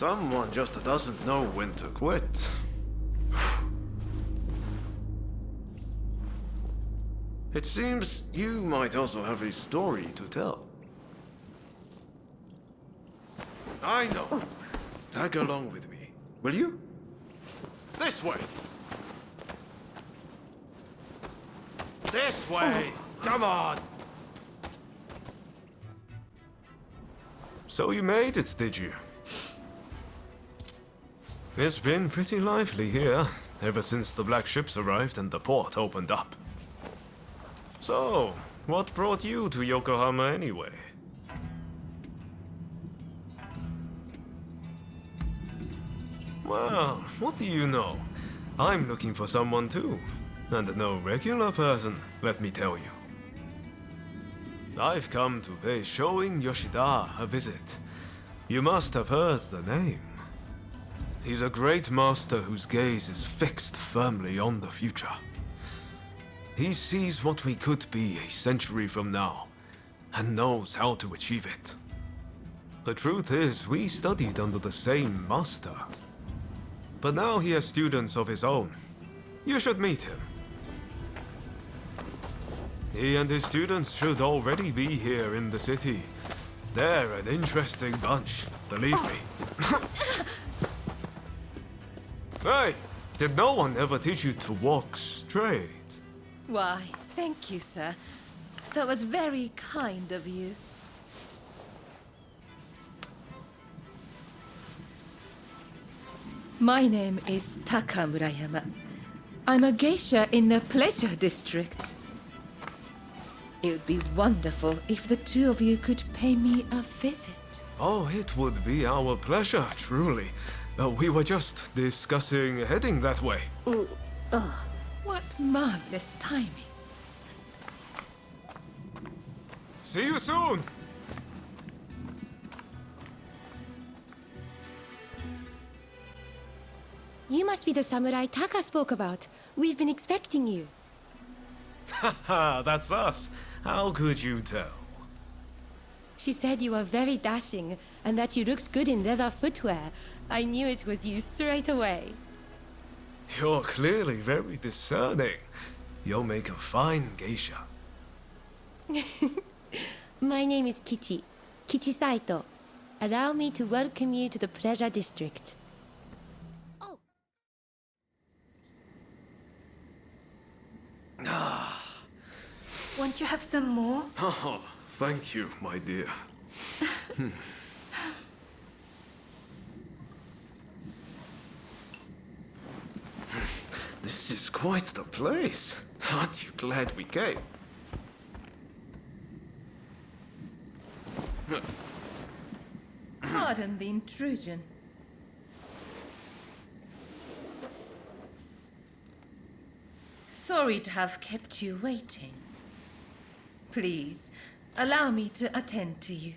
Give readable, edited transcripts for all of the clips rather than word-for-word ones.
Someone just doesn't know when to quit. It seems you might also have a story to tell. I know. Tag along with me. Will you? This way! This way! Come on! So you made it, did you? It's been pretty lively here, ever since the black ships arrived and the port opened up. So, what brought you to Yokohama anyway? Well, what do you know? I'm looking for someone too. And no regular person, let me tell you. I've come to pay Shoin Yoshida a visit. You must have heard the name. He's a great master whose gaze is fixed firmly on the future. He sees what we could be a century from now, and knows how to achieve it. The truth is, we studied under the same master. But now he has students of his own. You should meet him. He and his students should already be here in the city. They're an interesting bunch, believe me. Hey, did no one ever teach you to walk straight? Why, thank you, sir. That was very kind of you. My name is Taka Murayama. I'm a geisha in the Pleasure District. It would be wonderful if the two of you could pay me a visit. Oh, it would be our pleasure, truly. We were just discussing heading that way. What marvelous timing. See you soon! You must be the samurai Taka spoke about. We've been expecting you. Haha, that's us. How could you tell? She said you were very dashing and that you looked good in leather footwear. I knew it was you straight away. You're clearly very discerning. You'll make a fine geisha. My name is Kichi. Kichi Saito. Allow me to welcome you to the Pleasure District. Oh. Won't you have some more? Oh, thank you, my dear. This is quite the place. Aren't you glad we came? Pardon the intrusion. Sorry to have kept you waiting. Please, allow me to attend to you.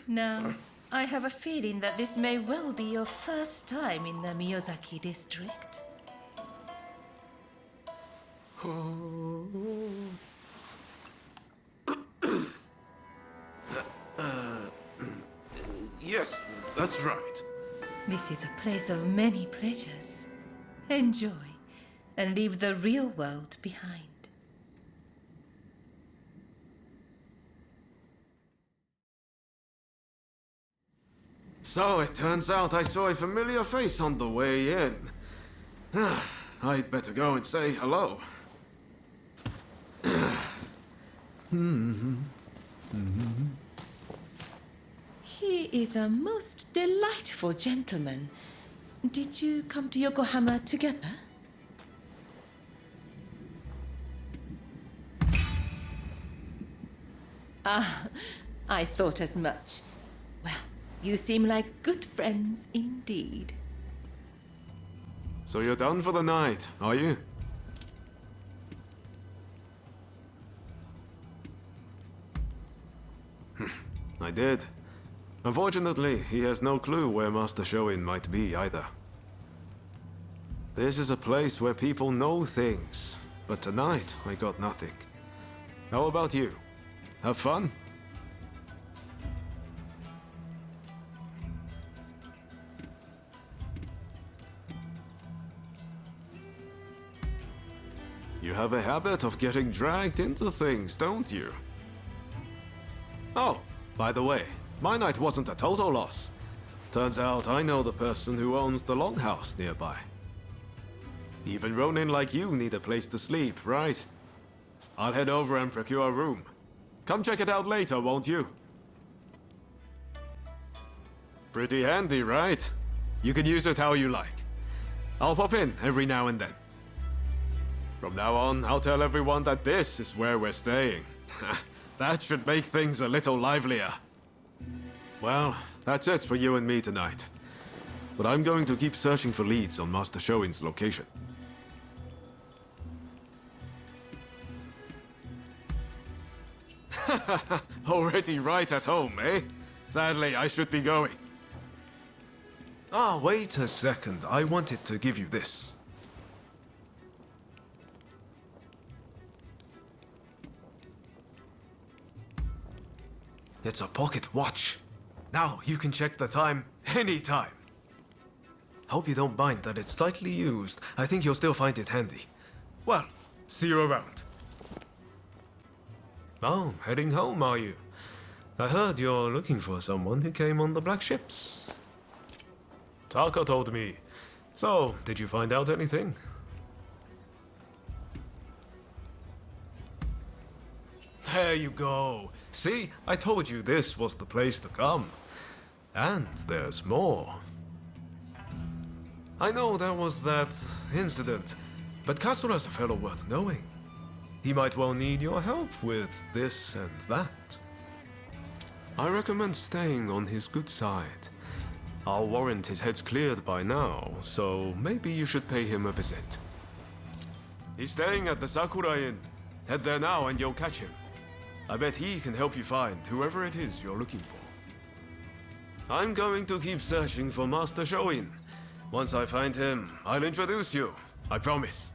Now, I have a feeling that this may well be your first time in the Miyazaki district. Yes, that's right. This is a place of many pleasures. Enjoy, and leave the real world behind. So it turns out I saw a familiar face on the way in. I'd better go and say hello. He is a most delightful gentleman. Did you come to Yokohama together? Ah, I thought as much. Well, you seem like good friends indeed. So you're done for the night, are you? I did. Unfortunately, he has no clue where Master Shoin might be either. This is a place where people know things, but tonight I got nothing. How about you? Have fun? You have a habit of getting dragged into things, don't you? Oh, by the way, my night wasn't a total loss. Turns out I know the person who owns the longhouse nearby. Even Ronin like you need a place to sleep, right? I'll head over and procure a room. Come check it out later, won't you? Pretty handy, right? You can use it how you like. I'll pop in every now and then. From now on, I'll tell everyone that this is where we're staying. That should make things a little livelier. Well, that's it for you and me tonight. But I'm going to keep searching for leads on Master Shoin's location. Already right at home, eh? Sadly, I should be going. Ah, wait a second. I wanted to give you this. It's a pocket watch. Now you can check the time anytime. Hope you don't mind that it's slightly used. I think you'll still find it handy. Well, see you around. Oh, heading home, are you? I heard you're looking for someone who came on the black ships. Taka told me. So, did you find out anything? There you go. See, I told you this was the place to come. And there's more. I know there was that incident, but Katsura's a fellow worth knowing. He might well need your help with this and that. I recommend staying on his good side. I'll warrant his head's cleared by now, so maybe you should pay him a visit. He's staying at the Sakura Inn. Head there now and you'll catch him. I bet he can help you find whoever it is you're looking for. I'm going to keep searching for Master Shoin. Once I find him, I'll introduce you. I promise.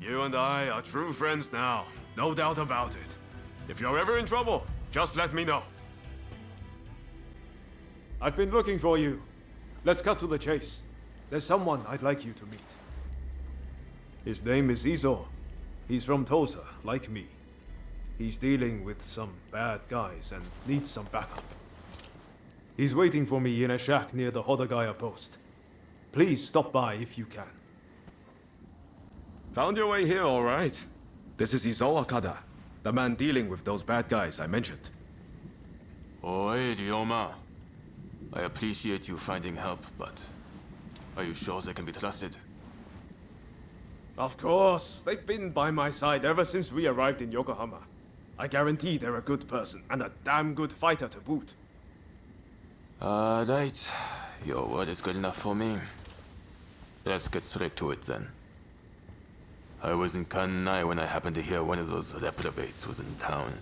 You and I are true friends now, no doubt about it. If you're ever in trouble, just let me know. I've been looking for you. Let's cut to the chase. There's someone I'd like you to meet. His name is Izo. He's from Tosa, like me. He's dealing with some bad guys and needs some backup. He's waiting for me in a shack near the Hodagaya post. Please stop by if you can. Found your way here, all right. This is Izo Akada, the man dealing with those bad guys I mentioned. Oi, Ryoma. I appreciate you finding help, but are you sure they can be trusted? Of course. They've been by my side ever since we arrived in Yokohama. I guarantee they're a good person and a damn good fighter to boot. Right. Your word is good enough for me. Let's get straight to it then. I was in Kanai when I happened to hear one of those reprobates was in town.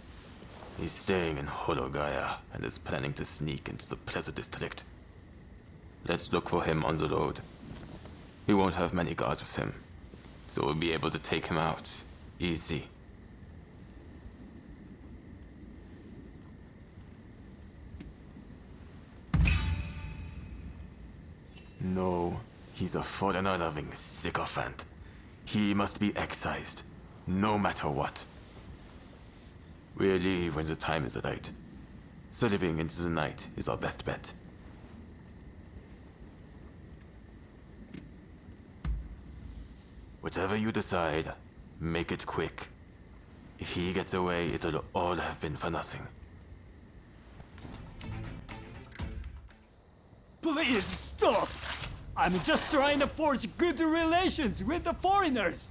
He's staying in Hodogaya and is planning to sneak into the Pleasure District. Let's look for him on the road. We won't have many guards with him, so we'll be able to take him out easy. No, he's a foreigner-loving sycophant. He must be excised, no matter what. We'll leave when the time is right. Slipping into the night is our best bet. Whatever you decide, make it quick. If he gets away, it'll all have been for nothing. Please stop! I'm just trying to forge good relations with the foreigners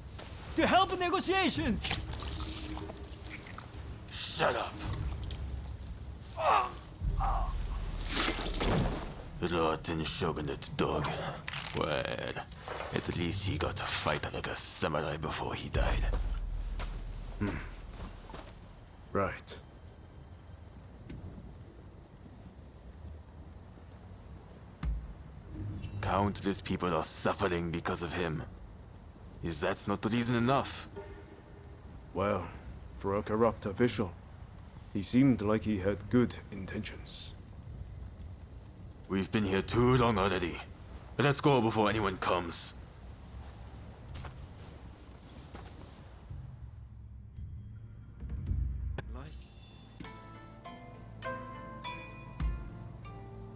to help negotiations. Shut up! Rotten shogunate dog. Well, at least he got to fight like a samurai before he died. Right. countless people are suffering because of him. Is that not reason enough? Well, for a corrupt official, he seemed like he had good intentions. We've been here too long already. Let's go before anyone comes.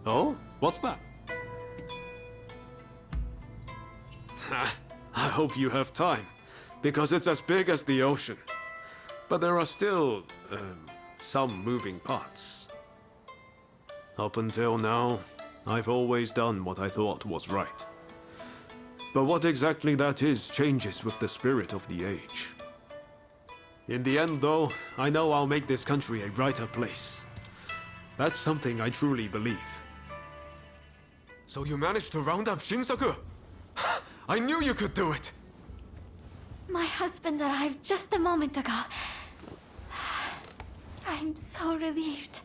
Oh? What's that? I hope you have time, because it's as big as the ocean. But there are still, some moving parts. Up until now, I've always done what I thought was right. But what exactly that is changes with the spirit of the age. In the end, though, I know I'll make this country a brighter place. That's something I truly believe. So you managed to round up Shinsaku? I knew you could do it! My husband arrived just a moment ago. I'm so relieved.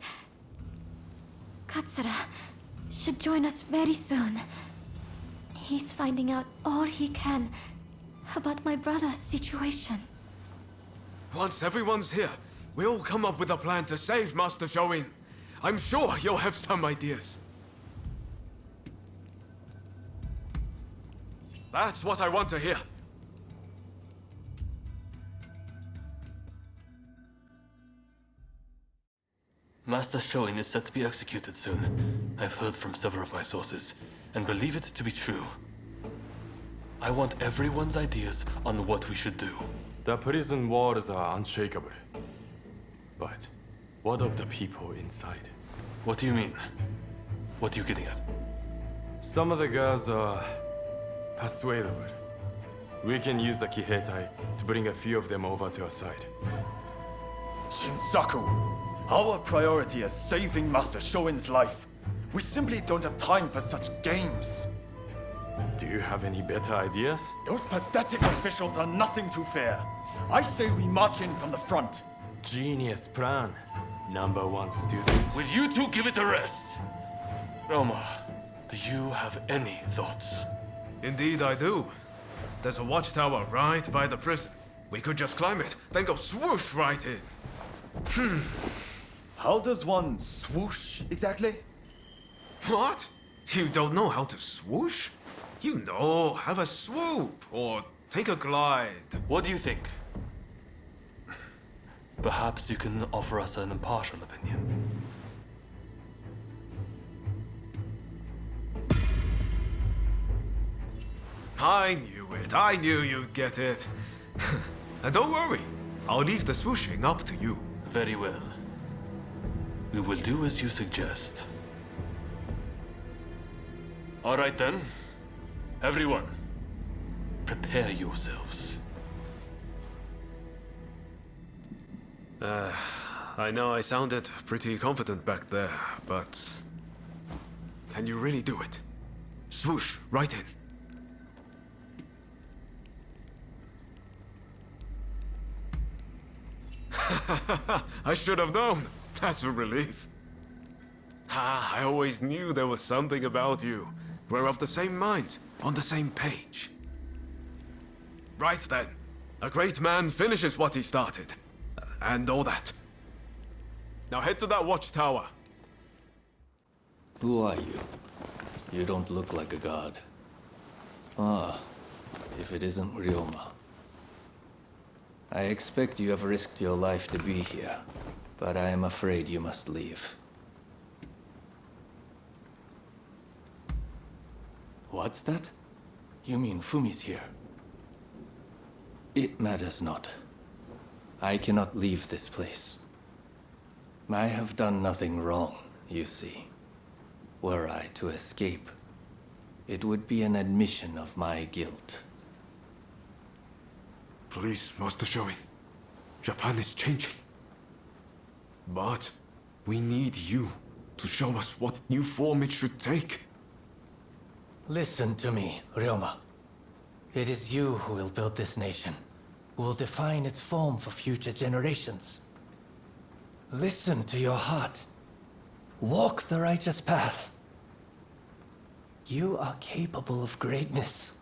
Katsura should join us very soon. He's finding out all he can about my brother's situation. Once everyone's here, we'll come up with a plan to save Master Shoin. I'm sure you'll have some ideas. That's what I want to hear. Master Shoin is set to be executed soon. I've heard from several of my sources, and believe it to be true. I want everyone's ideas on what we should do. The prison walls are unshakable. But what of the people inside? What do you mean? What are you getting at? Some of the girls are persuadable. We can use the Kiheitai to bring a few of them over to our side. Shinsaku! Our priority is saving Master Shoin's life. We simply don't have time for such games. Do you have any better ideas? Those pathetic officials are nothing to fear. I say we march in from the front. Genius plan. Number one student. Will you two give it a rest? Roma, do you have any thoughts? Indeed I do. There's a watchtower right by the prison. We could just climb it, then go swoosh right in. How does one swoosh exactly? What? You don't know how to swoosh? You know, have a swoop, or take a glide. What do you think? Perhaps you can offer us an impartial opinion. I knew it. I knew you'd get it. And don't worry. I'll leave the swooshing up to you. Very well. We will do as you suggest. All right then. Everyone, prepare yourselves. I know I sounded pretty confident back there, but... Can you really do it? Swoosh, right in. I should have known. That's a relief. I always knew there was something about you. We're of the same mind, on the same page. Right then. A great man finishes what he started. And all that. Now head to that watchtower. Who are you? You don't look like a god. Ah, if it isn't Ryoma. I expect you have risked your life to be here, but I am afraid you must leave. What's that? You mean Fumi's here? It matters not. I cannot leave this place. I have done nothing wrong, you see. Were I to escape, it would be an admission of my guilt. Please, Master Shoin. Japan is changing. But we need you to show us what new form it should take. Listen to me, Ryoma. It is you who will build this nation, who will define its form for future generations. Listen to your heart. Walk the righteous path. You are capable of greatness.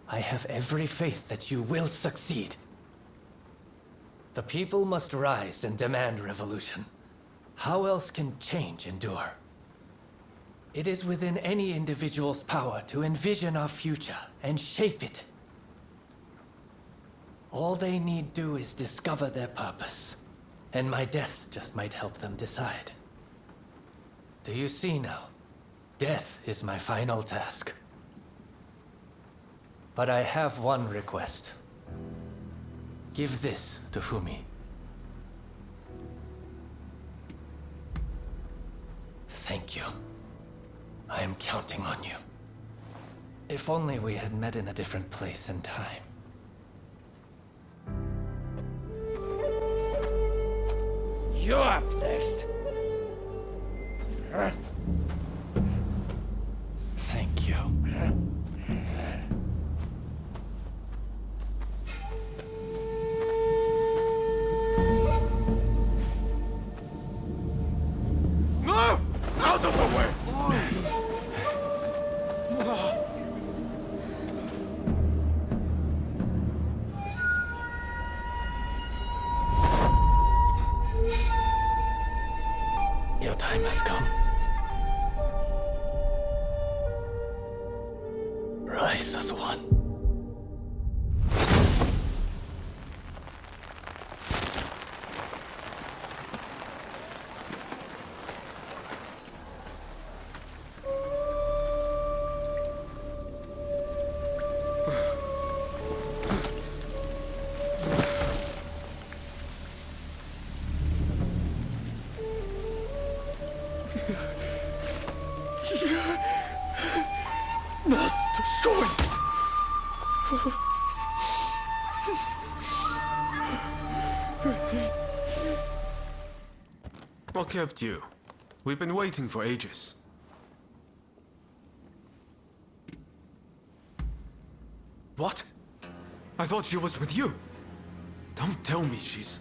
I have every faith that you will succeed. The people must rise and demand revolution. How else can change endure? It is within any individual's power to envision our future and shape it. All they need do is discover their purpose, and my death just might help them decide. Do you see now? Death is my final task. But I have one request. Give this to Fumi. Thank you. I am counting on you. If only we had met in a different place and time. You're up next. Thank you. Move! Out of the way! Your time has come. Rise as one. Master Shoin! What kept you? We've been waiting for ages. What? I thought she was with you. Don't tell me she's...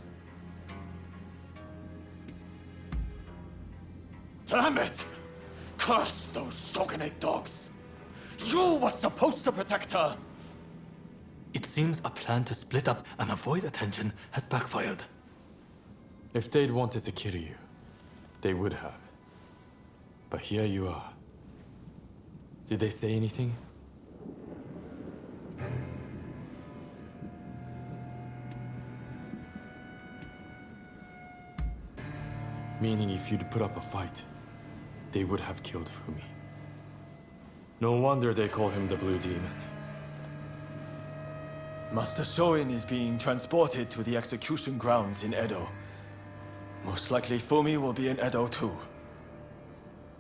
Damn it! Curse those shogunate dogs! You were supposed to protect her! It seems a plan to split up and avoid attention has backfired. If they'd wanted to kill you, they would have. But here you are. Did they say anything? Meaning if you'd put up a fight, they would have killed Fumi. No wonder they call him the Blue Demon. Master Shoin is being transported to the execution grounds in Edo. Most likely Fumi will be in Edo too.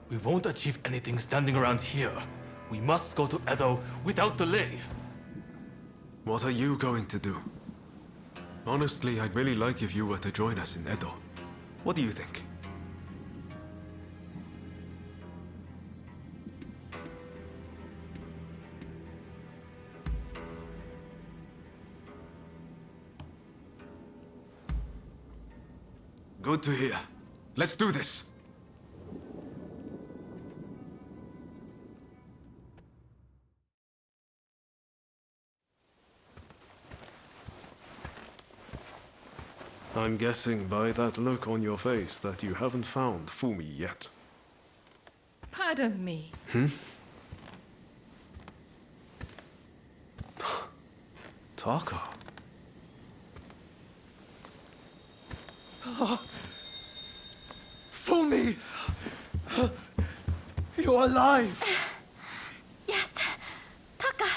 We won't achieve anything standing around here. We must go to Edo without delay. What are you going to do? Honestly, I'd really like if you were to join us in Edo. What do you think? Good to hear. Let's do this! I'm guessing by that look on your face that you haven't found Fumi yet. Pardon me. Taka. Fumi! You're alive! Yes. Taka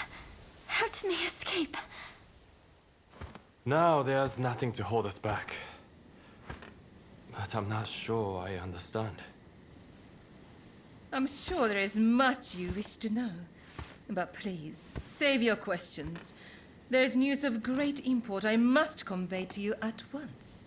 helped me escape. Now there's nothing to hold us back. But I'm not sure I understand. I'm sure there is much you wish to know. But please, save your questions. There is news of great import I must convey to you at once.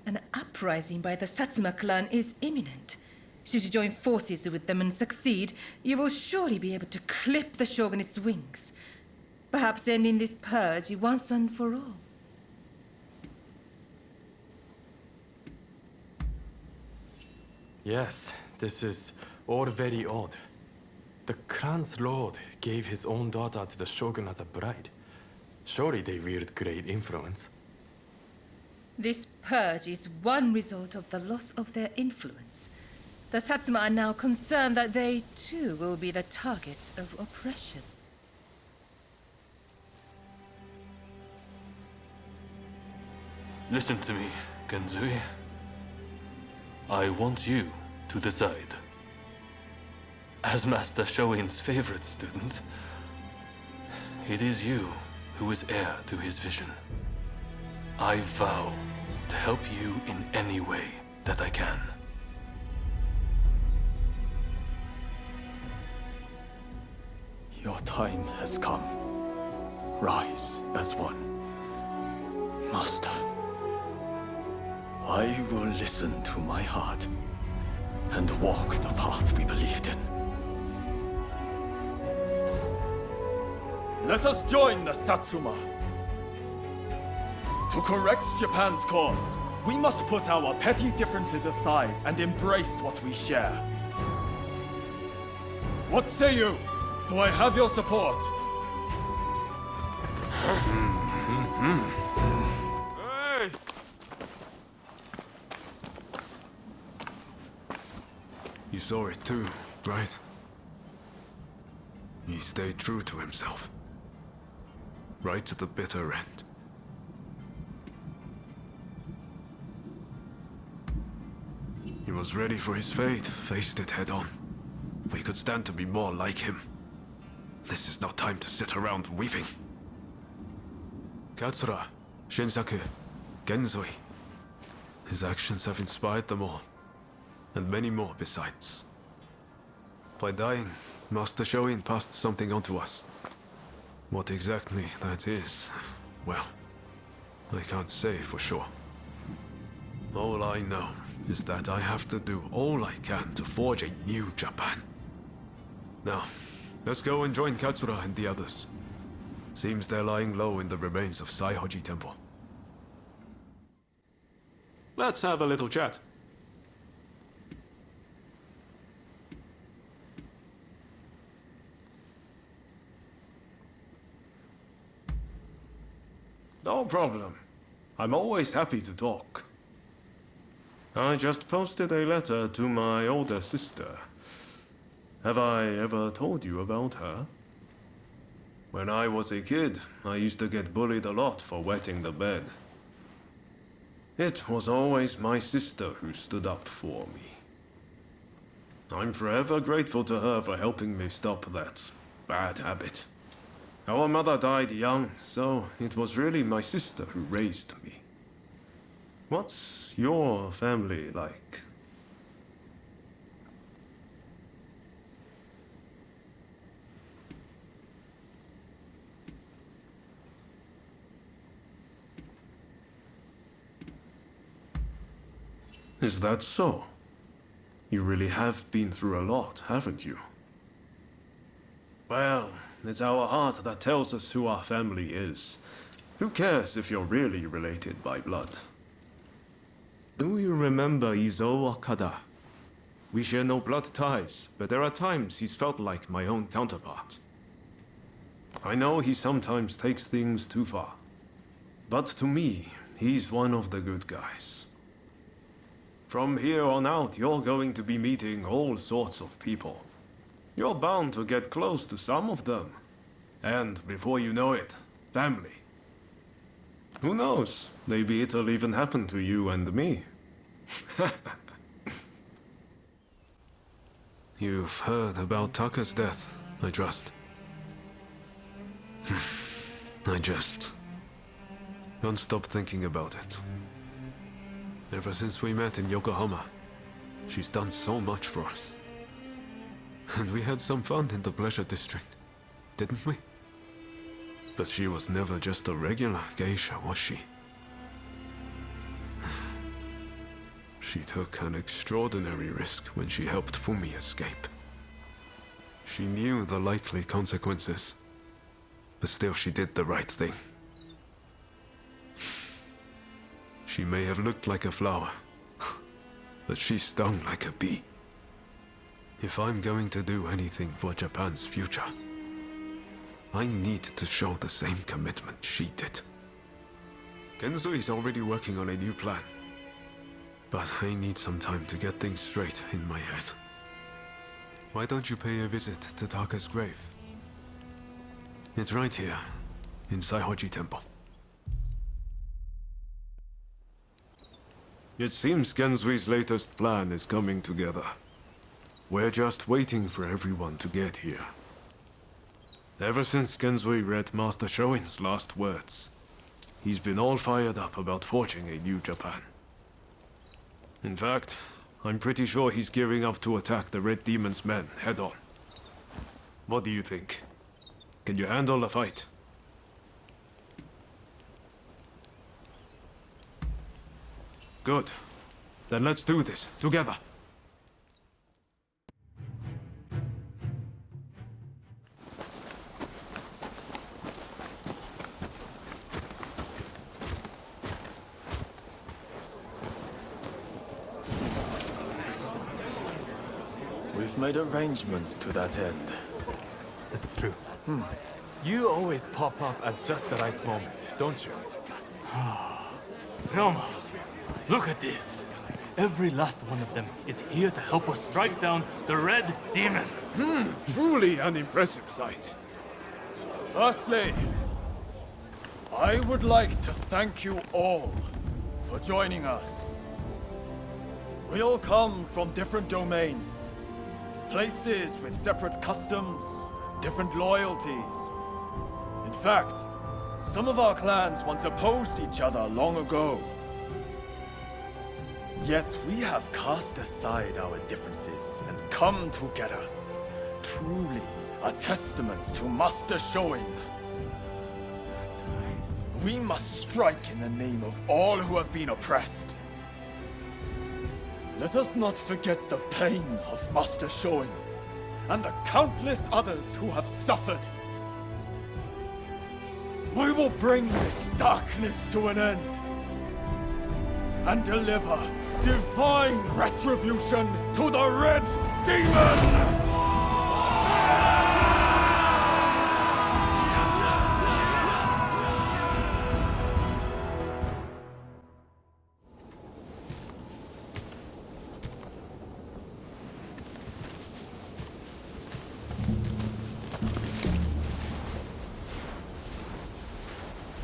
An uprising by the Satsuma clan is imminent. Should you join forces with them and succeed, you will surely be able to clip the shogunate's wings. Perhaps ending this purge once and for all. Yes, This is all very odd. The clan's lord gave his own daughter to the shogun as a bride. Surely they wield great influence. This purge is one result of the loss of their influence. The Satsuma are now concerned that they, too, will be the target of oppression. Listen to me, Genzui. I want you to decide. As Master Shoin's favorite student, it is you who is heir to his vision. I vow to help you in any way that I can. Your time has come. Rise as one. Master, I will listen to my heart and walk the path we believed in. Let us join the Satsuma. To correct Japan's course, we must put our petty differences aside and embrace what we share. What say you? Do I have your support? Hey! You saw it too, right? He stayed true to himself. Right to the bitter end. He was ready for his fate, faced it head on. We could stand to be more like him. This is not time to sit around weeping. Katsura, shinsaku, genzui. His actions have inspired them all, and many more besides. By dying, Master Shoin passed something on to us. What exactly that is, well, I can't say for sure. All I know is that I have to do all I can to forge a new Japan. Now, let's go and join Katsura and the others. Seems they're lying low in the remains of Saihoji Temple. Let's have a little chat. No problem. I'm always happy to talk. I just posted a letter to my older sister. Have I ever told you about her? When I was a kid, I used to get bullied a lot for wetting the bed. It was always my sister who stood up for me. I'm forever grateful to her for helping me stop that bad habit. Our mother died young, so it was really my sister who raised me. What's your family like? Is that so? You really have been through a lot, haven't you? Well, it's our heart that tells us who our family is. Who cares if you're really related by blood? Do you remember Izo Okada? We share no blood ties, but there are times he's felt like my own counterpart. I know he sometimes takes things too far, but to me, he's one of the good guys. From here on out, you're going to be meeting all sorts of people. You're bound to get close to some of them. And before you know it, family. Who knows? Maybe it'll even happen to you and me. You've heard about Taka's death, I trust. I just can't stop thinking about it. Ever since we met in Yokohama, she's done so much for us. And we had some fun in the Pleasure District, didn't we? But she was never just a regular geisha, was she? She took an extraordinary risk when she helped Fumi escape. She knew the likely consequences, but still she did the right thing. She may have looked like a flower, but she stung like a bee. If I'm going to do anything for Japan's future, I need to show the same commitment she did. Genzui's already working on a new plan, but I need some time to get things straight in my head. Why don't you pay a visit to Taka's grave? It's right here, in Saihoji Temple. It seems Genzui's latest plan is coming together. We're just waiting for everyone to get here. Ever since Genzui read Master Shoin's last words, he's been all fired up about forging a new Japan. In fact, I'm pretty sure he's gearing up to attack the Red Demon's men head-on. What do you think? Can you handle a fight? Good. Then let's do this, together. We've made arrangements to that end. That's true. You always pop up at just the right moment, don't you? Ryoma, look at this. Every last one of them is here to help us strike down the Red Demon. Truly an impressive sight. Firstly, I would like to thank you all for joining us. We all come from different domains, places with separate customs, different loyalties. In fact, some of our clans once opposed each other long ago. Yet we have cast aside our differences and come together. Truly a testament to Master Shoin. We must strike in the name of all who have been oppressed. Let us not forget the pain of Master Shoin and the countless others who have suffered. We will bring this darkness to an end and deliver divine retribution to the Red Demon!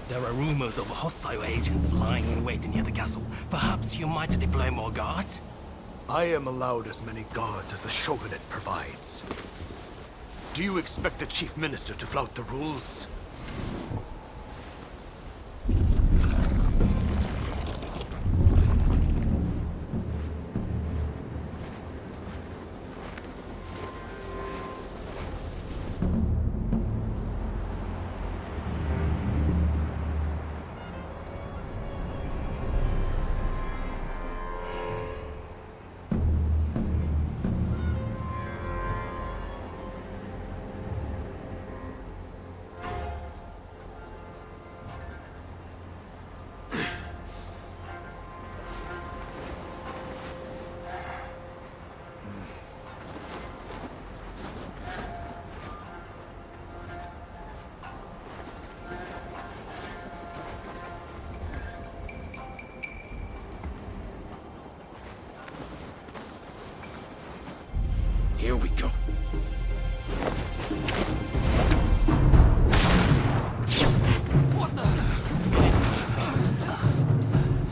There are rumors of hostile agents lying in wait near the castle. Perhaps you might deploy more guards? I am allowed as many guards as the Shogunate provides. Do you expect the Chief Minister to flout the rules? Here we go. What the?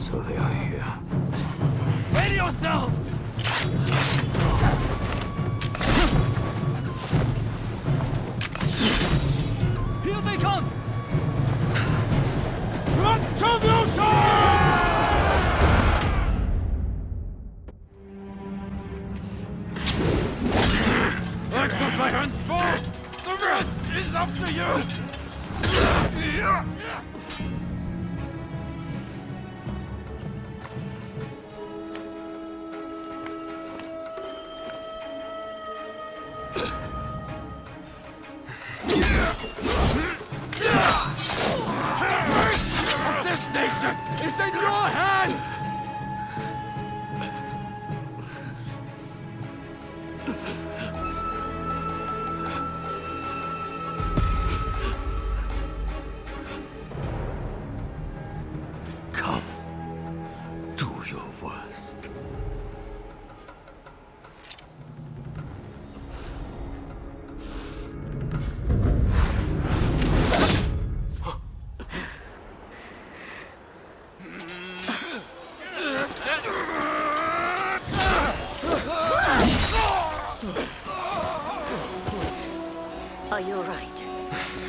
So they are here. Ready yourselves! Here they come! I've got my hands full! The rest is up to you! This nation is in your hands! Are you alright?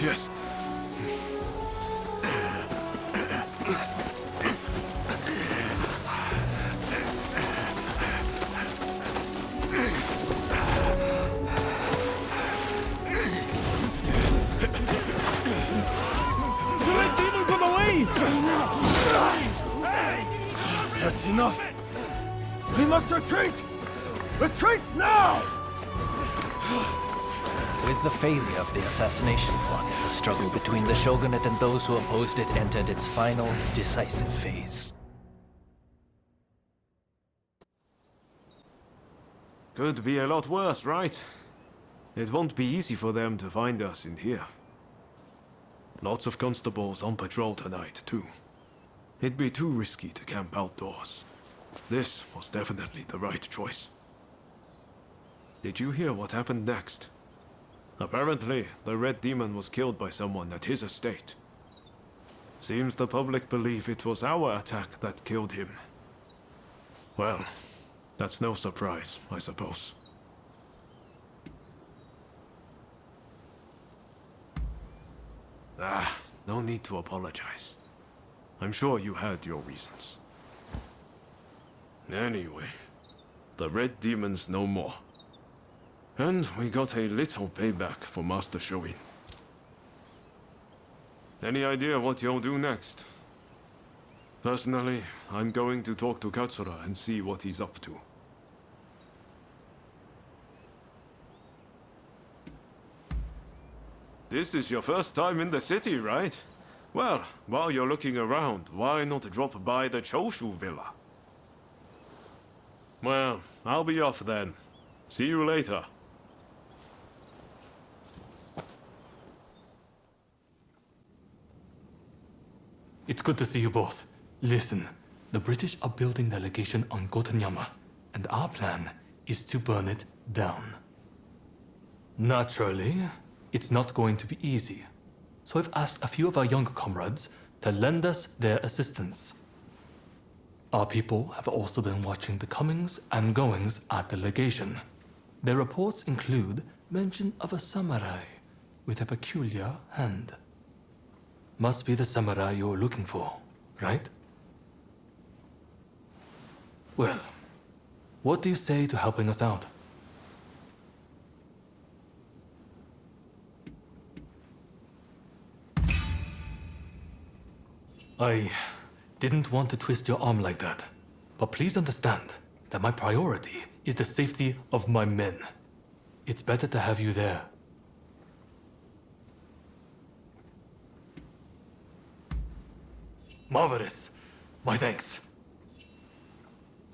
Yes. That's enough! We must retreat! Retreat now! With the failure of the assassination plot, the struggle between the shogunate and those who opposed it entered its final, decisive phase. Could be a lot worse, right? It won't be easy for them to find us in here. Lots of constables on patrol tonight, too. It'd be too risky to camp outdoors. This was definitely the right choice. Did you hear what happened next? Apparently, the Red Demon was killed by someone at his estate. Seems the public believe it was our attack that killed him. Well, that's no surprise, I suppose. No need to apologize. I'm sure you had your reasons. Anyway, the Red Demon's no more. And we got a little payback for Master Shoin. Any idea what you'll do next? Personally, I'm going to talk to Katsura and see what he's up to. This is your first time in the city, right? Well, while you're looking around, why not drop by the Choshu Villa? Well, I'll be off then. See you later. It's good to see you both. Listen, the British are building their legation on Gotenyama, and our plan is to burn it down. Naturally, it's not going to be easy, so I've asked a few of our younger comrades to lend us their assistance. Our people have also been watching the comings and goings at the legation. Their reports include mention of a samurai with a peculiar hand. Must be the samurai you're looking for, right? Well, what do you say to helping us out? I didn't want to twist your arm like that, but please understand that my priority is the safety of my men. It's better to have you there. Marvelous. My thanks.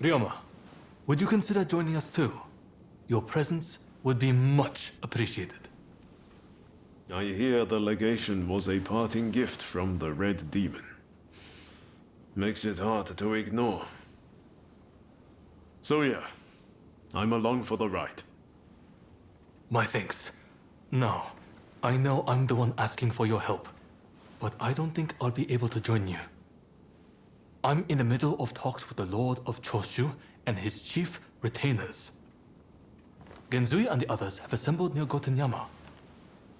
Ryoma, would you consider joining us too? Your presence would be much appreciated. I hear the legation was a parting gift from the Red Demon. Makes it hard to ignore. So yeah, I'm along for the ride. My thanks. Now, I know I'm the one asking for your help, but I don't think I'll be able to join you. I'm in the middle of talks with the Lord of Choshu and his chief retainers. Genzui and the others have assembled near Gotenyama.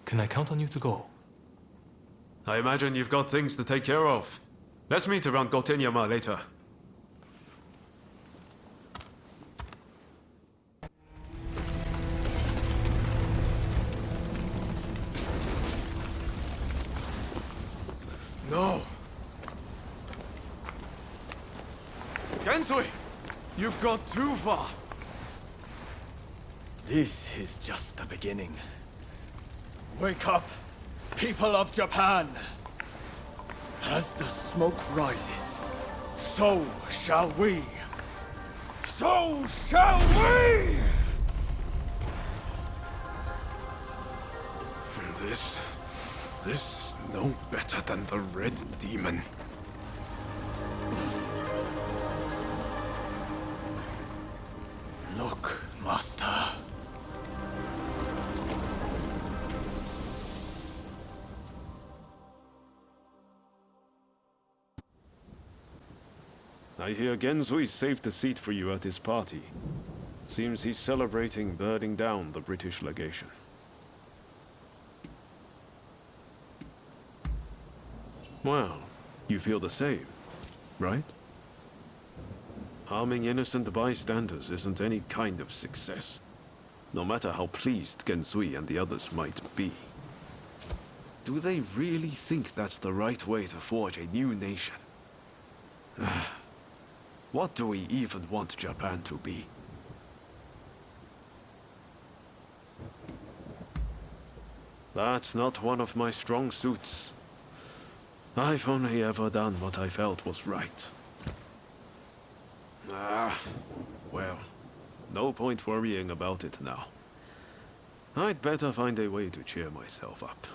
Can I count on you to go? I imagine you've got things to take care of. Let's meet around Gotenyama later. No! Genzui! You've got too far! This is just the beginning. Wake up, people of Japan! As the smoke rises, so shall we! So shall we! This is no better than the Red Demon. Look, Master. I hear Genzui saved a seat for you at his party. Seems he's celebrating burning down the British legation. Well, you feel the same, right? Harming innocent bystanders isn't any kind of success, no matter how pleased Genzui and the others might be. Do they really think that's the right way to forge a new nation? What do we even want Japan to be? That's not one of my strong suits. I've only ever done what I felt was right. Well, no point worrying about it now. I'd better find a way to cheer myself up.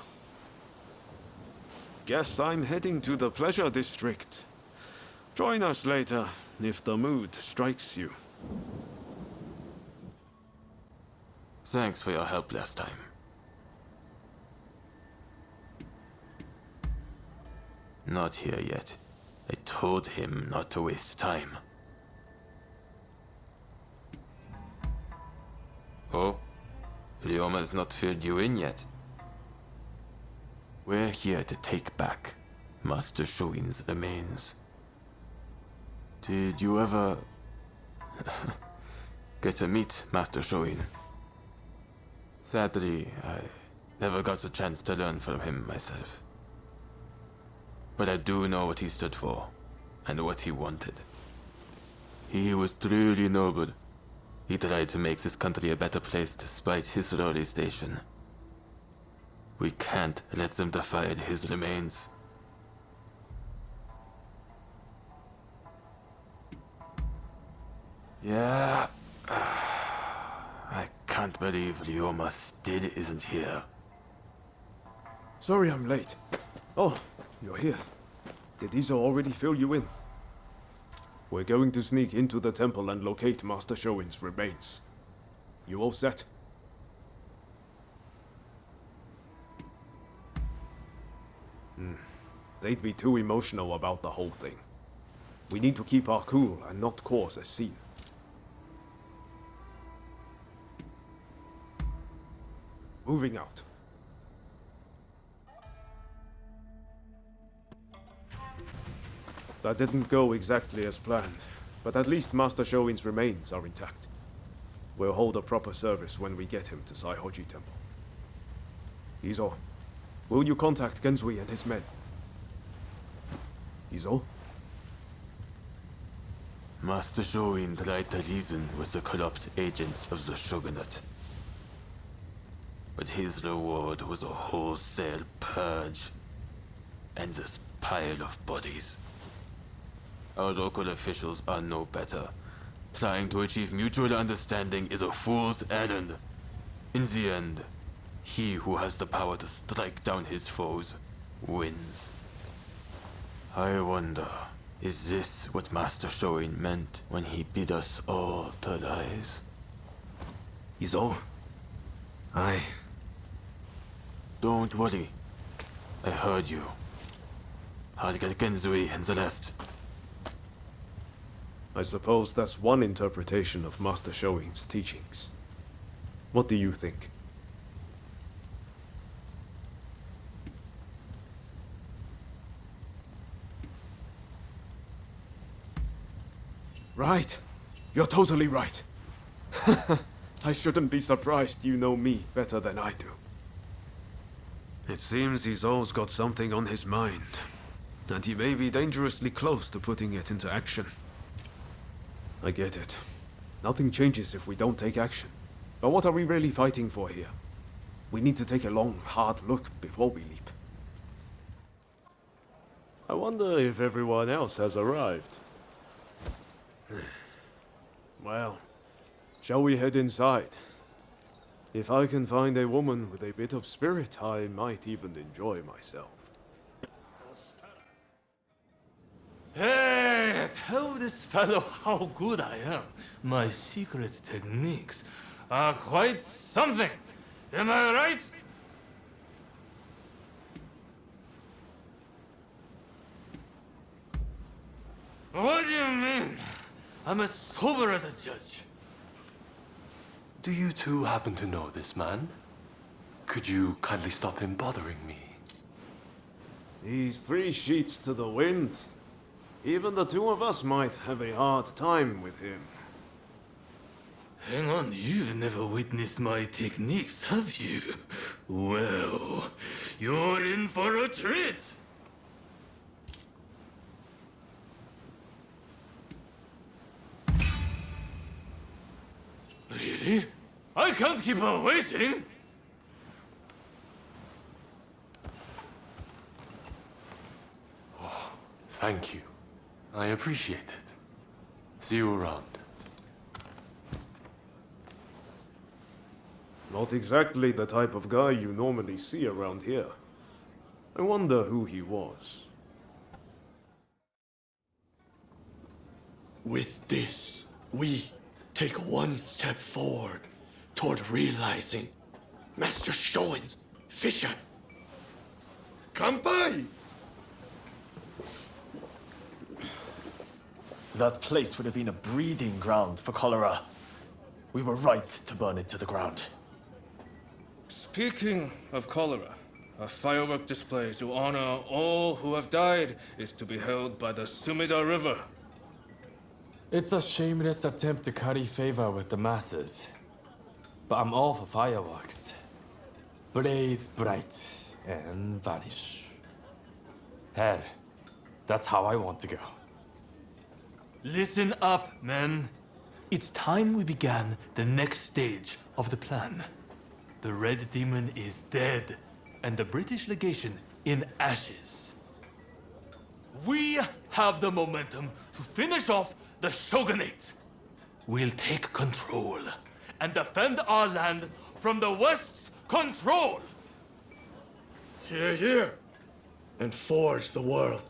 Guess I'm heading to the pleasure district. Join us later, if the mood strikes you. Thanks for your help last time. Not here yet. I told him not to waste time. Oh? Ryoma's not filled you in yet. We're here to take back Master Shoin's remains. Did you ever get to meet Master Shoin? Sadly, I never got the chance to learn from him myself. But I do know what he stood for, and what he wanted. He was truly noble. He tried to make this country a better place despite his lowly station. We can't let them defile his remains. Yeah... I can't believe Ryoma still isn't here. Sorry I'm late. Oh, you're here. Did Izo already fill you in? We're going to sneak into the temple and locate Master Shoin's remains. You all set? They'd be too emotional about the whole thing. We need to keep our cool and not cause a scene. Moving out. That didn't go exactly as planned, but at least Master Shoin's remains are intact. We'll hold a proper service when we get him to Saihoji Temple. Izo, will you contact Genzui and his men? Izo? Master Shoin tried to reason with the corrupt agents of the Shogunate. But his reward was a wholesale purge, and this pile of bodies. Our local officials are no better. Trying to achieve mutual understanding is a fool's errand. In the end, he who has the power to strike down his foes wins. I wonder, is this what Master Shoin meant when he bid us all to rise? Izo? Don't worry. I heard you. I'll get Genzui and the rest. I suppose that's one interpretation of Master Shoin's teachings. What do you think? Right. You're totally right. I shouldn't be surprised you know me better than I do. It seems Izo's got something on his mind, and he may be dangerously close to putting it into action. I get it. Nothing changes if we don't take action. But what are we really fighting for here? We need to take a long, hard look before we leap. I wonder if everyone else has arrived. Well, shall we head inside? If I can find a woman with a bit of spirit, I might even enjoy myself. Hey, tell this fellow how good I am. My secret techniques are quite something. Am I right? What do you mean? I'm as sober as a judge. Do you two happen to know this man? Could you kindly stop him bothering me? He's 3 sheets to the wind. Even the two of us might have a hard time with him. Hang on, you've never witnessed my techniques, have you? Well, you're in for a treat! Really? I can't keep on waiting! Oh, thank you. I appreciate it. See you around. Not exactly the type of guy you normally see around here. I wonder who he was. With this, we take one step forward toward realizing Master Shoin's vision. Kanpai! That place would have been a breeding ground for cholera. We were right to burn it to the ground. Speaking of cholera, a firework display to honor all who have died is to be held by the Sumida River. It's a shameless attempt to curry favor with the masses. But I'm all for fireworks. Blaze bright and vanish. Hell, that's how I want to go. Listen up, men. It's time we began the next stage of the plan. The Red Demon is dead, and the British legation in ashes. We have the momentum to finish off the Shogunate. We'll take control and defend our land from the West's control. Hear, hear. And forge the world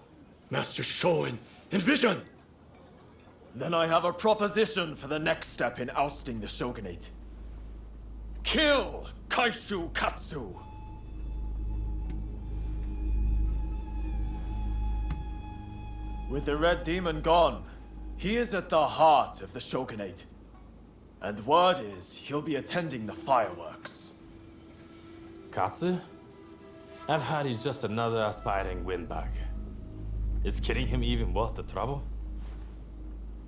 Master Shoin envisioned. Then I have a proposition for the next step in ousting the Shogunate. Kill Kaishu Katsu! With the Red Demon gone, he is at the heart of the Shogunate. And word is he'll be attending the fireworks. Katsu? I've heard he's just another aspiring windbag. Is killing him even worth the trouble?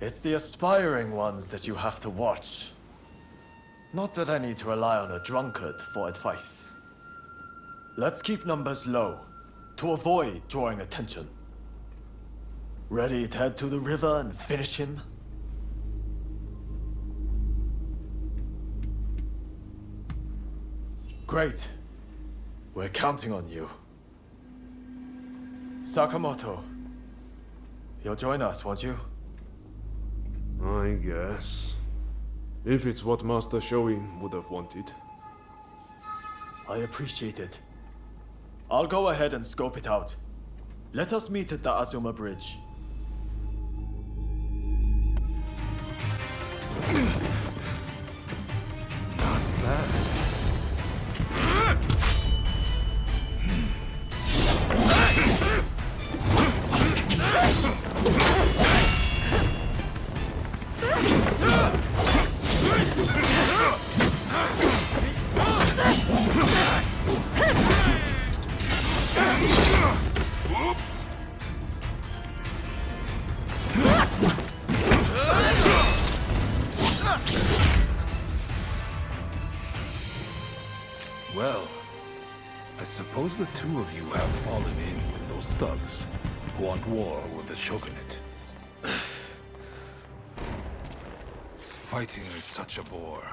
It's the aspiring ones that you have to watch. Not that I need to rely on a drunkard for advice. Let's keep numbers low, to avoid drawing attention. Ready to head to the river and finish him? Great. We're counting on you. Sakamoto, you'll join us, won't you? I guess. If it's what Master Shoin would have wanted. I appreciate it. I'll go ahead and scope it out. Let us meet at the Azuma Bridge. Not bad. Well, I suppose the two of you have fallen in with those thugs who want war with the Shogunate. Fighting is such a bore.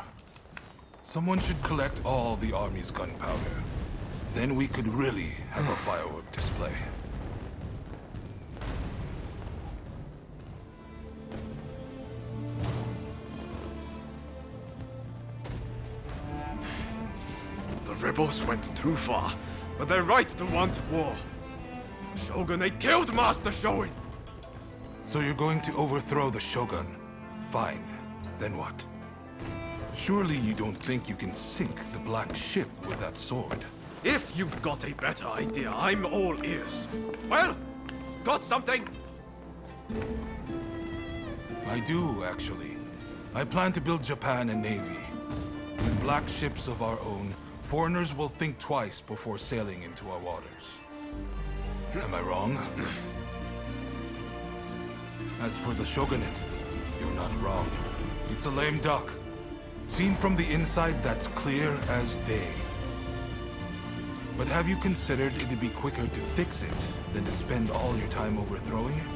Someone should collect all the army's gunpowder. Then we could really have a firework display. The rebels went too far, but they're right to want war. Shogunate killed Master Shoin! So you're going to overthrow the Shogun? Fine. Then what? Surely you don't think you can sink the Black Ship with that sword? If you've got a better idea, I'm all ears. Well, got something? I do, actually. I plan to build Japan a navy. With black ships of our own, foreigners will think twice before sailing into our waters. Am I wrong? As for the shogunate, you're not wrong. It's a lame duck. Seen from the inside, that's clear as day. But have you considered it'd be quicker to fix it than to spend all your time overthrowing it?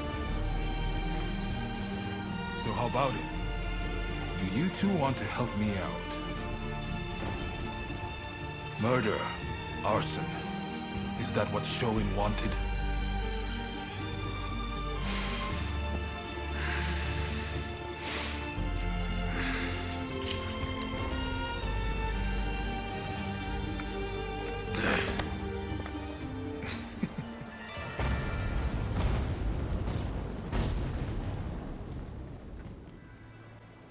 So how about it? Do you two want to help me out? Murder, arson. Is that what Shoin wanted?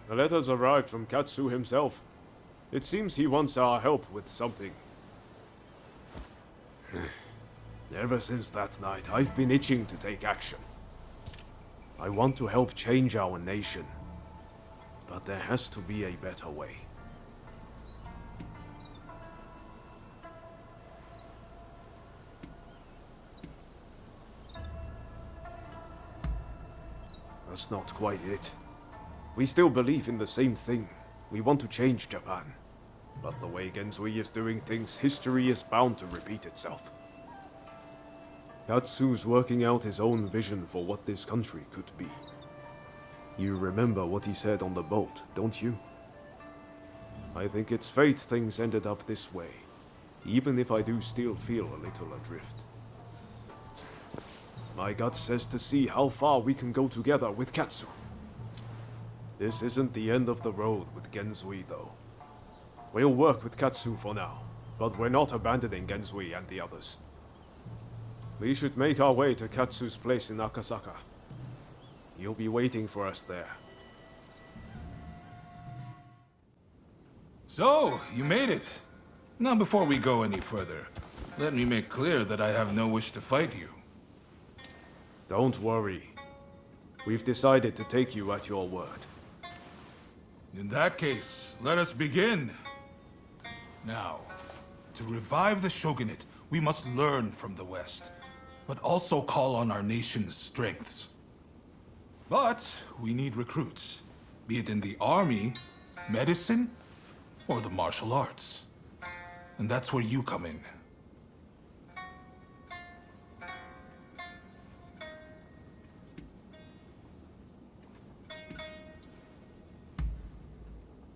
The letters arrived from Katsu himself. It seems he wants our help with something. Ever since that night, I've been itching to take action. I want to help change our nation. But there has to be a better way. That's not quite it. We still believe in the same thing. We want to change Japan. But the way Genzui is doing things, history is bound to repeat itself. Katsu's working out his own vision for what this country could be. You remember what he said on the boat, don't you? I think it's fate things ended up this way, even if I do still feel a little adrift. My gut says to see how far we can go together with Katsu. This isn't the end of the road with Genzui, though. We'll work with Katsu for now, but we're not abandoning Genzui and the others. We should make our way to Katsu's place in Akasaka. You'll be waiting for us there. So, you made it. Now before we go any further, let me make clear that I have no wish to fight you. Don't worry. We've decided to take you at your word. In that case, let us begin. Now, to revive the shogunate, we must learn from the West, but also call on our nation's strengths. But we need recruits, be it in the army, medicine, or the martial arts. And that's where you come in.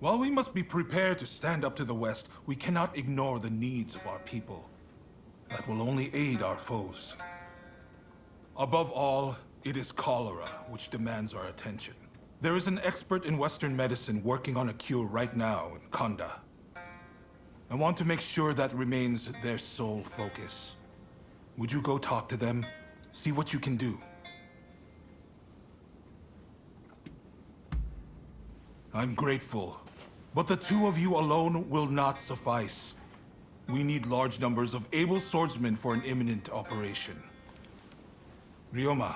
While we must be prepared to stand up to the West, we cannot ignore the needs of our people. That will only aid our foes. Above all, it is cholera which demands our attention. There is an expert in Western medicine working on a cure right now in Kanda. I want to make sure that remains their sole focus. Would you go talk to them? See what you can do. I'm grateful. But the two of you alone will not suffice. We need large numbers of able swordsmen for an imminent operation. Ryoma,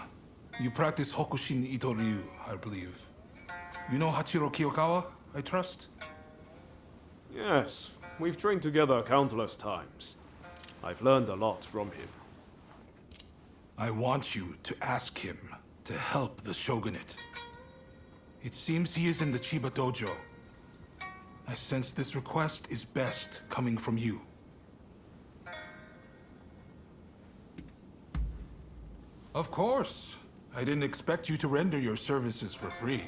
you practice Hokushin Ito-ryu, I believe. You know Hachiro Kiyokawa, I trust? Yes, we've trained together countless times. I've learned a lot from him. I want you to ask him to help the shogunate. It seems he is in the Chiba dojo. I sense this request is best coming from you. Of course. I didn't expect you to render your services for free.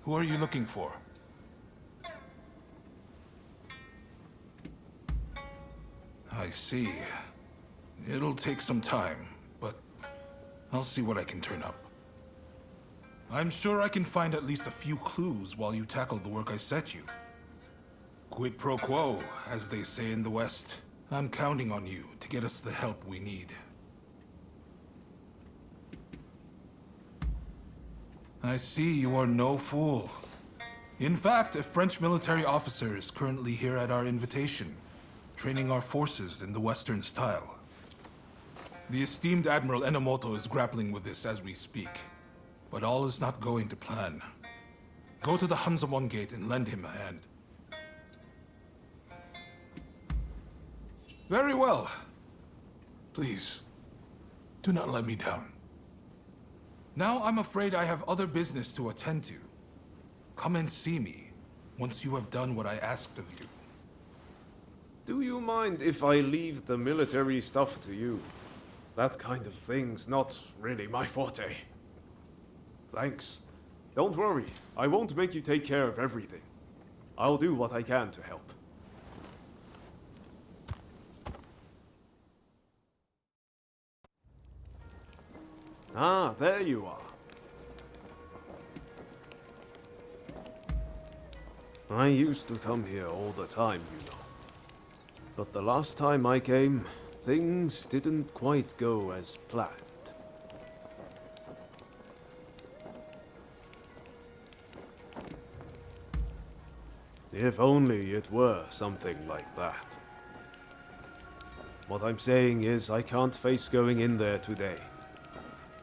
Who are you looking for? I see. It'll take some time, but I'll see what I can turn up. I'm sure I can find at least a few clues while you tackle the work I set you. Quid pro quo, as they say in the West. I'm counting on you to get us the help we need. I see you are no fool. In fact, a French military officer is currently here at our invitation, training our forces in the Western style. The esteemed Admiral Enomoto is grappling with this as we speak, but all is not going to plan. Go to the Hanzomon Gate and lend him a hand. Very well. Please, Do not let me down. Now I'm afraid I have other business to attend to. Come and see me once you have done what I asked of you. Do you mind if I leave the military stuff to you? That kind of thing's not really my forte. Thanks. Don't worry, I won't make you take care of everything. I'll do what I can to help. Ah, there you are. I used to come here all the time, you know. But the last time I came, things didn't quite go as planned. If only it were something like that. What I'm saying is I can't face going in there today.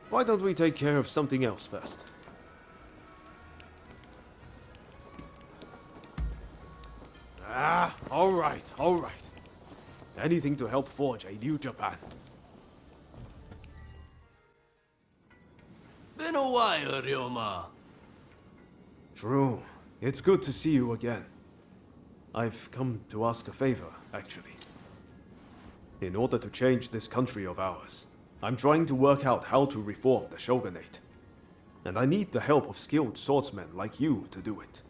Why don't we take care of something else first? Ah, all right. Anything to help forge a new Japan. Been a while, Ryoma. True. It's good to see you again. I've come to ask a favor, actually. In order to change this country of ours, I'm trying to work out how to reform the shogunate. And I need the help of skilled swordsmen like you to do it.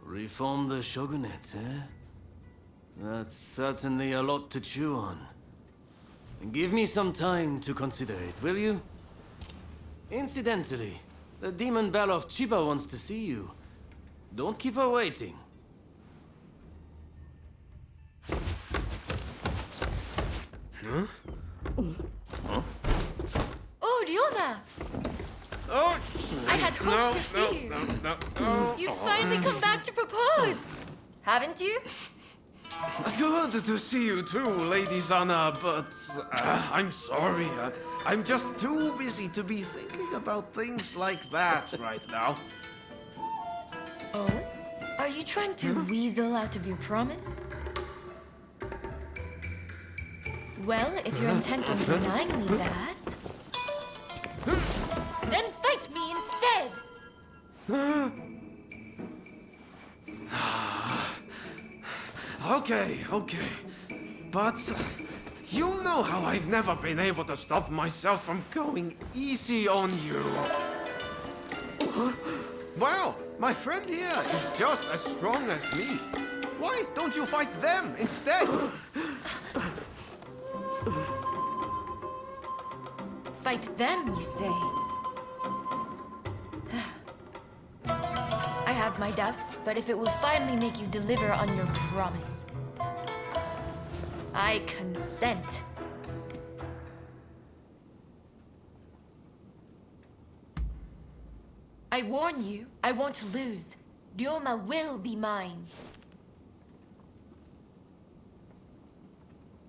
Reform the shogunate, eh? That's certainly a lot to chew on. Give me some time to consider it, will you? Incidentally, the demon Belle of Chiba wants to see you. Don't keep her waiting. Oh, Ryoma! Oh, I had hoped to see you. No. You've finally come back to propose, haven't you? Good to see you too, Lady Sana, but I'm sorry. I'm just too busy to be thinking about things like that right now. Oh? Are you trying to weasel out of your promise? Well, if you're intent on denying me that, then fight me instead! Okay. But you know how I've never been able to stop myself from going easy on you. Well, my friend here is just as strong as me. Why don't you fight them instead? Fight them, you say? I have my doubts, but if it will finally make you deliver on your promise, I consent. I warn you, I won't lose. Ryoma will be mine.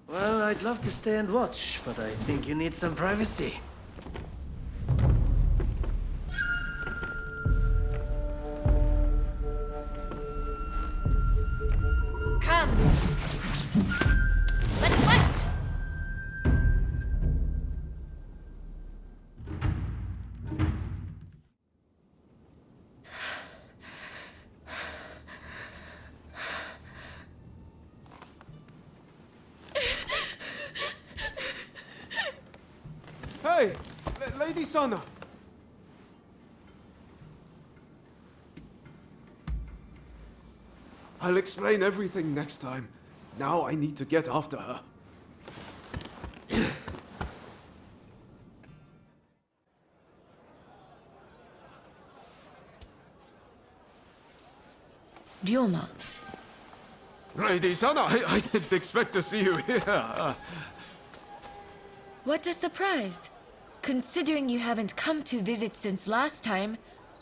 Well, I'd love to stay and watch, but I think you need some privacy. Come! Let's fight! Hey, Lady Sana. I'll explain everything next time. Now I need to get after her. Ryoma. Lady Sana, I didn't expect to see you here. What a surprise! Considering you haven't come to visit since last time,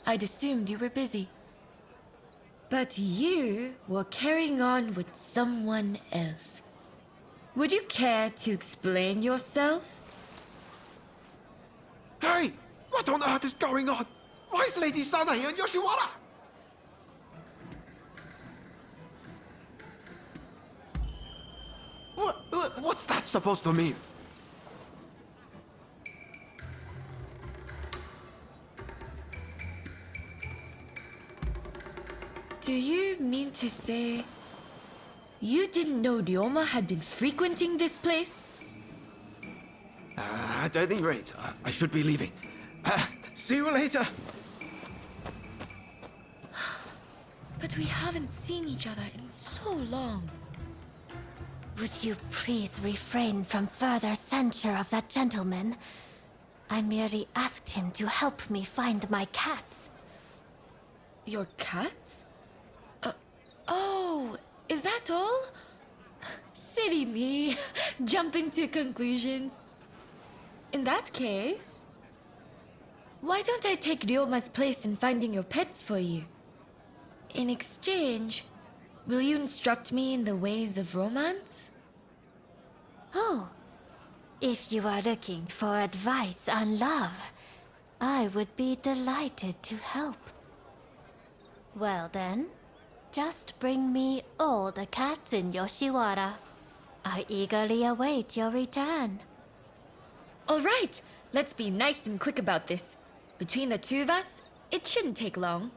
I'd assumed you were busy. But you were carrying on with someone else. Would you care to explain yourself? Hey! What on earth is going on? Why is Lady Sana here in Yoshiwara? What's that supposed to mean? you mean to say you didn't know Ryoma had been frequenting this place? At any rate, I should be leaving. See you later! But we haven't seen each other in so long. Would you please refrain from further censure of that gentleman? I merely asked him to help me find my cats. Your cats? Oh, is that all? Silly me, jumping to conclusions. In that case, why don't I take Ryoma's place in finding your pets for you? In exchange, will you instruct me in the ways of romance? Oh, if you are looking for advice on love, I would be delighted to help. Well then, just bring me all the cats in Yoshiwara. I eagerly await your return. All right, let's be nice and quick about this. Between the two of us, it shouldn't take long.